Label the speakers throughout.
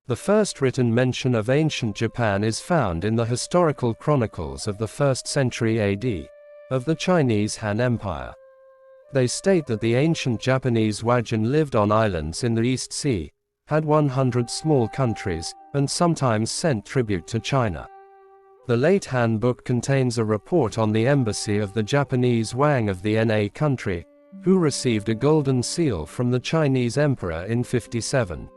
Speaker 1: The first written mention of ancient Japan is found in the historical chronicles of the 1st century AD, of the Chinese Han Empire. They state that the ancient Japanese Wajin lived on islands in the East Sea, had 100 small countries, and sometimes sent tribute to China. The late Han book contains a report on the embassy of the Japanese Wang of the Na country, who received a golden seal from the Chinese emperor in 57.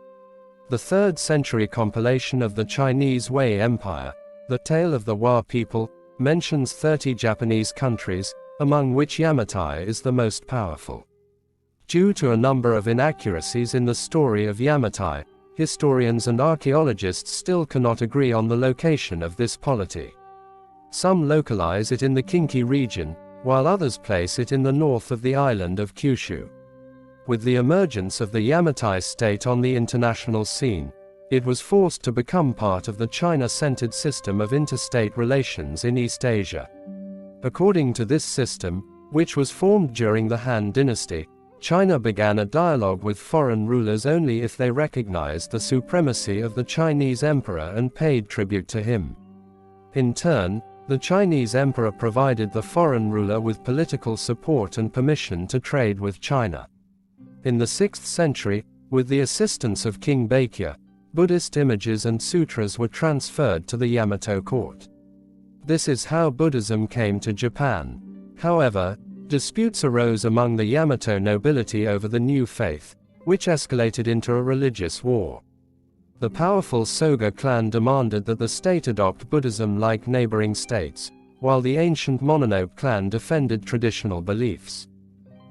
Speaker 1: The 3rd century compilation of the Chinese Wei Empire, The Tale of the Wa People, mentions 30 Japanese countries, among which Yamatai is the most powerful. Due to a number of inaccuracies in the story of Yamatai, historians and archaeologists still cannot agree on the location of this polity. Some localize it in the Kinki region, while others place it in the north of the island of Kyushu. With the emergence of the Yamatai state on the international scene, it was forced to become part of the China-centered system of interstate relations in East Asia. According to this system, which was formed during the Han dynasty, China began a dialogue with foreign rulers only if they recognized the supremacy of the Chinese emperor and paid tribute to him. In turn, the Chinese emperor provided the foreign ruler with political support and permission to trade with China. In the 6th century, with the assistance of King Baekje, Buddhist images and sutras were transferred to the Yamato court. This is how Buddhism came to Japan. However, disputes arose among the Yamato nobility over the new faith, which escalated into a religious war. The powerful Soga clan demanded that the state adopt Buddhism like neighboring states, while the ancient Mononobe clan defended traditional beliefs.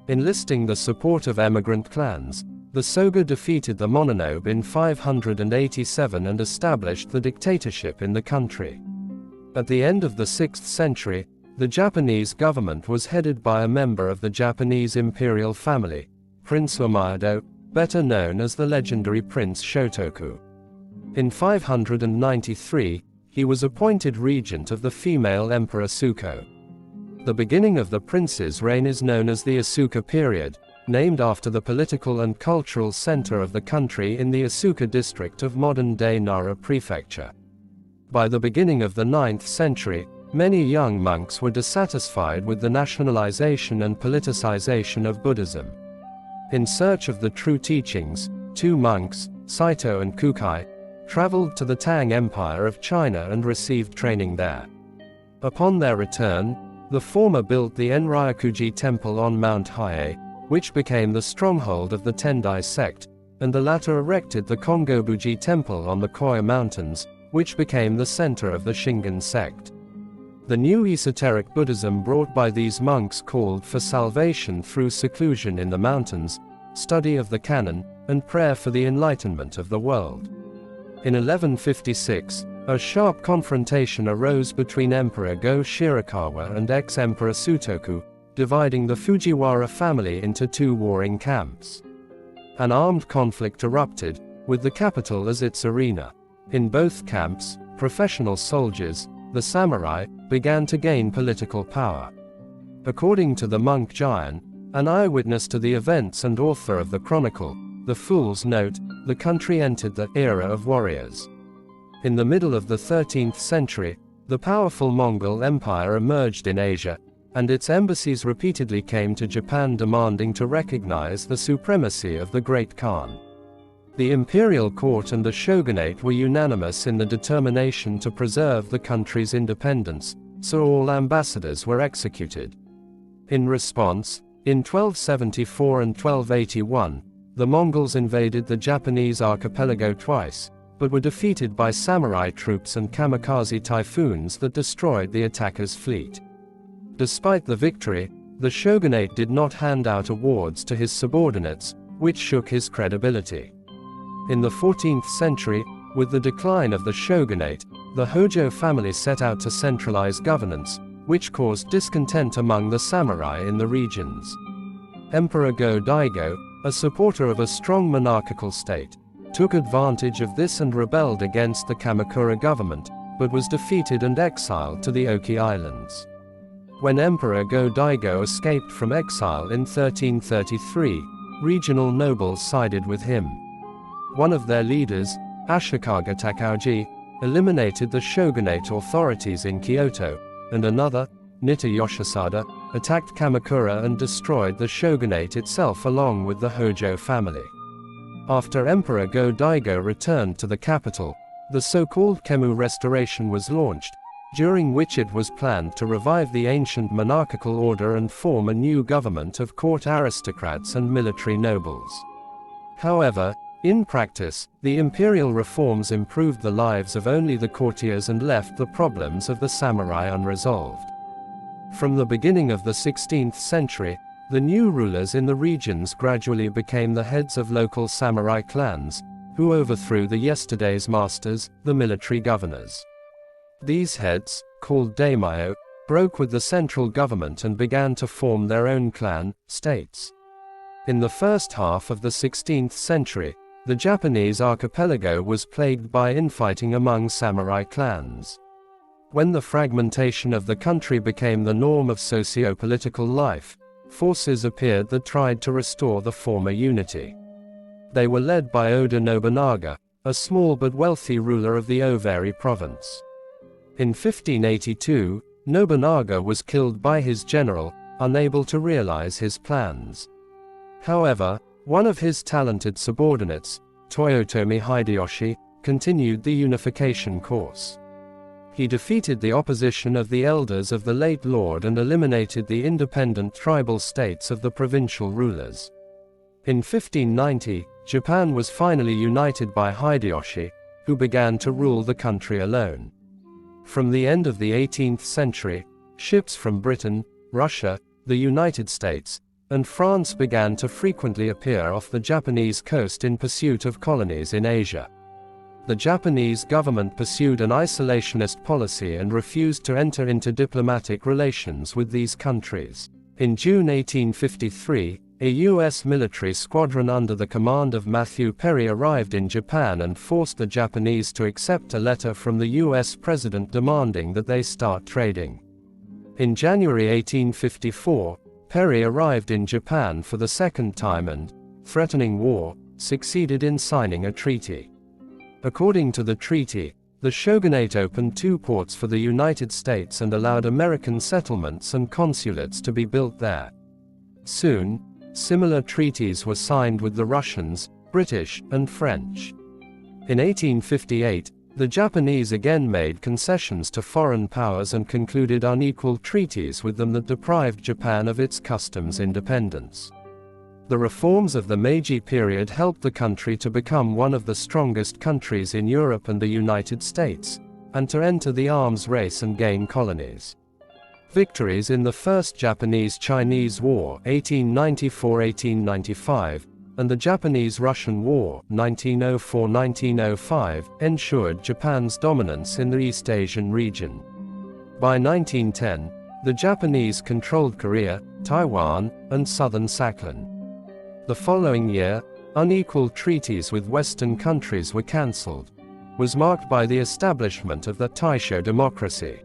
Speaker 1: Enlisting the support of emigrant clans, the Soga defeated the Mononobe in 587 and established the dictatorship in the country. At the end of the 6th century, the Japanese government was headed by a member of the Japanese imperial family, Prince Umayado, better known as the legendary Prince Shotoku. In 593, he was appointed regent of the female Emperor Suko. The beginning of the prince's reign is known as the Asuka period, named after the political and cultural center of the country in the Asuka district of modern-day Nara Prefecture. By the beginning of the 9th century, many young monks were dissatisfied with the nationalization and politicization of Buddhism. In search of the true teachings, 2 monks, Saito and Kukai, traveled to the Tang Empire of China and received training there. Upon their return, the former built the Enryakuji Temple on Mount Hiei, which became the stronghold of the Tendai sect, and the latter erected the Kongobuji Temple on the Koya Mountains, which became the center of the Shingon sect. The new esoteric Buddhism brought by these monks called for salvation through seclusion in the mountains, study of the canon, and prayer for the enlightenment of the world. In 1156, a sharp confrontation arose between Emperor Go Shirakawa and ex-Emperor Sutoku, dividing the Fujiwara family into 2 warring camps. An armed conflict erupted, with the capital as its arena. In both camps, professional soldiers, the samurai, began to gain political power. According to the monk Jian, an eyewitness to the events and author of the chronicle, the Fool's Note, the country entered the era of warriors. In the middle of the 13th century, the powerful Mongol Empire emerged in Asia, and its embassies repeatedly came to Japan demanding to recognize the supremacy of the Great Khan. The imperial court and the shogunate were unanimous in the determination to preserve the country's independence, so all ambassadors were executed. In response, in 1274 and 1281, the Mongols invaded the Japanese archipelago twice, but were defeated by samurai troops and kamikaze typhoons that destroyed the attackers' fleet. Despite the victory, the shogunate did not hand out awards to his subordinates, which shook his credibility. In the 14th century, with the decline of the shogunate, the Hojo family set out to centralize governance, which caused discontent among the samurai in the regions. Emperor Go-Daigo, a supporter of a strong monarchical state, took advantage of this and rebelled against the Kamakura government, but was defeated and exiled to the Oki Islands. When Emperor Go-Daigo escaped from exile in 1333, regional nobles sided with him. One of their leaders, Ashikaga Takauji, eliminated the shogunate authorities in Kyoto, and another, Nita Yoshisada, attacked Kamakura and destroyed the shogunate itself along with the Hojo family. After Emperor Go-Daigo returned to the capital, the so-called Kemu Restoration was launched, during which it was planned to revive the ancient monarchical order and form a new government of court aristocrats and military nobles. However, in practice, the imperial reforms improved the lives of only the courtiers and left the problems of the samurai unresolved. From the beginning of the 16th century, the new rulers in the regions gradually became the heads of local samurai clans, who overthrew the yesterday's masters, the military governors. These heads, called daimyo, broke with the central government and began to form their own clan states. In the first half of the 16th century, the Japanese archipelago was plagued by infighting among samurai clans. When the fragmentation of the country became the norm of socio-political life, forces appeared that tried to restore the former unity. They were led by Oda Nobunaga, a small but wealthy ruler of the Owari province. In 1582, Nobunaga was killed by his general, unable to realize his plans. However, one of his talented subordinates, Toyotomi Hideyoshi, continued the unification course. He defeated the opposition of the elders of the late lord and eliminated the independent tribal states of the provincial rulers. In 1590, Japan was finally united by Hideyoshi, who began to rule the country alone. From the end of the 18th century, ships from Britain, Russia, the United States, and France began to frequently appear off the Japanese coast in pursuit of colonies in Asia. The Japanese government pursued an isolationist policy and refused to enter into diplomatic relations with these countries. In June 1853, a U.S. military squadron under the command of Matthew Perry arrived in Japan and forced the Japanese to accept a letter from the U.S. president demanding that they start trading. In January 1854, Perry arrived in Japan for the second time and, threatening war, succeeded in signing a treaty. According to the treaty, the shogunate opened 2 ports for the United States and allowed American settlements and consulates to be built there. Soon, similar treaties were signed with the Russians, British, and French. In 1858, the Japanese again made concessions to foreign powers and concluded unequal treaties with them that deprived Japan of its customs independence. The reforms of the Meiji period helped the country to become one of the strongest countries in Europe and the United States, and to enter the arms race and gain colonies. Victories in the First Japanese-Chinese War 1894–1895, and the Japanese-Russian War 1904–1905 ensured Japan's dominance in the East Asian region. By 1910, the Japanese controlled Korea, Taiwan, and southern Sakhalin. The following year, unequal treaties with Western countries were cancelled, was marked by the establishment of the Taisho democracy.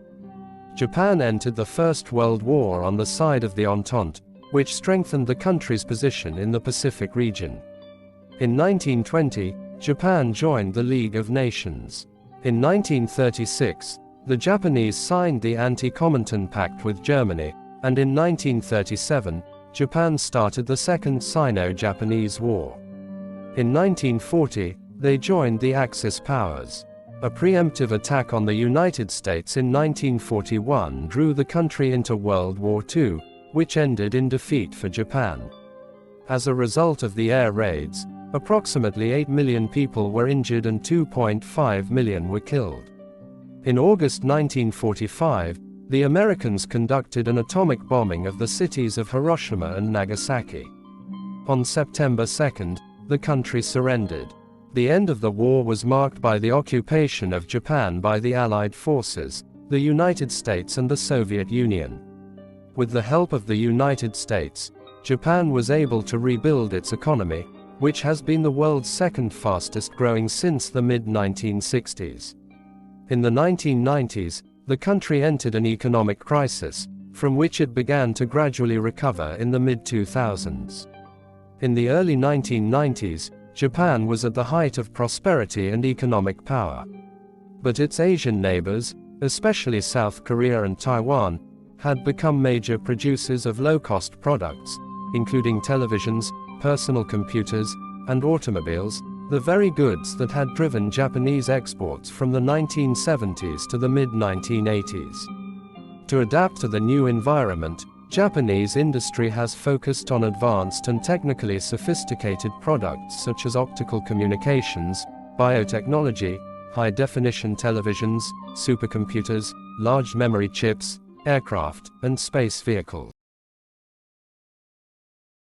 Speaker 1: Japan entered the First World War on the side of the Entente, which strengthened the country's position in the Pacific region. In 1920, Japan joined the League of Nations. In 1936, the Japanese signed the Anti-Comintern Pact with Germany, and in 1937, Japan started the Second Sino-Japanese War. In 1940, they joined the Axis powers. A preemptive attack on the United States in 1941 drew the country into World War II, which ended in defeat for Japan. As a result of the air raids, approximately 8 million people were injured and 2.5 million were killed. In August 1945, the Americans conducted an atomic bombing of the cities of Hiroshima and Nagasaki. On September 2, the country surrendered. The end of the war was marked by the occupation of Japan by the Allied forces, the United States and the Soviet Union. With the help of the United States, Japan was able to rebuild its economy, which has been the world's second fastest growing since the mid-1960s. In the 1990s, the country entered an economic crisis, from which it began to gradually recover in the mid-2000s. In the early 1990s, Japan was at the height of prosperity and economic power. But its Asian neighbors, especially South Korea and Taiwan, had become major producers of low-cost products, including televisions, personal computers, and automobiles, the very goods that had driven Japanese exports from the 1970s to the mid-1980s. To adapt to the new environment, Japanese industry has focused on advanced and technically sophisticated products such as optical communications, biotechnology, high-definition televisions, supercomputers, large memory chips, aircraft, and space vehicles.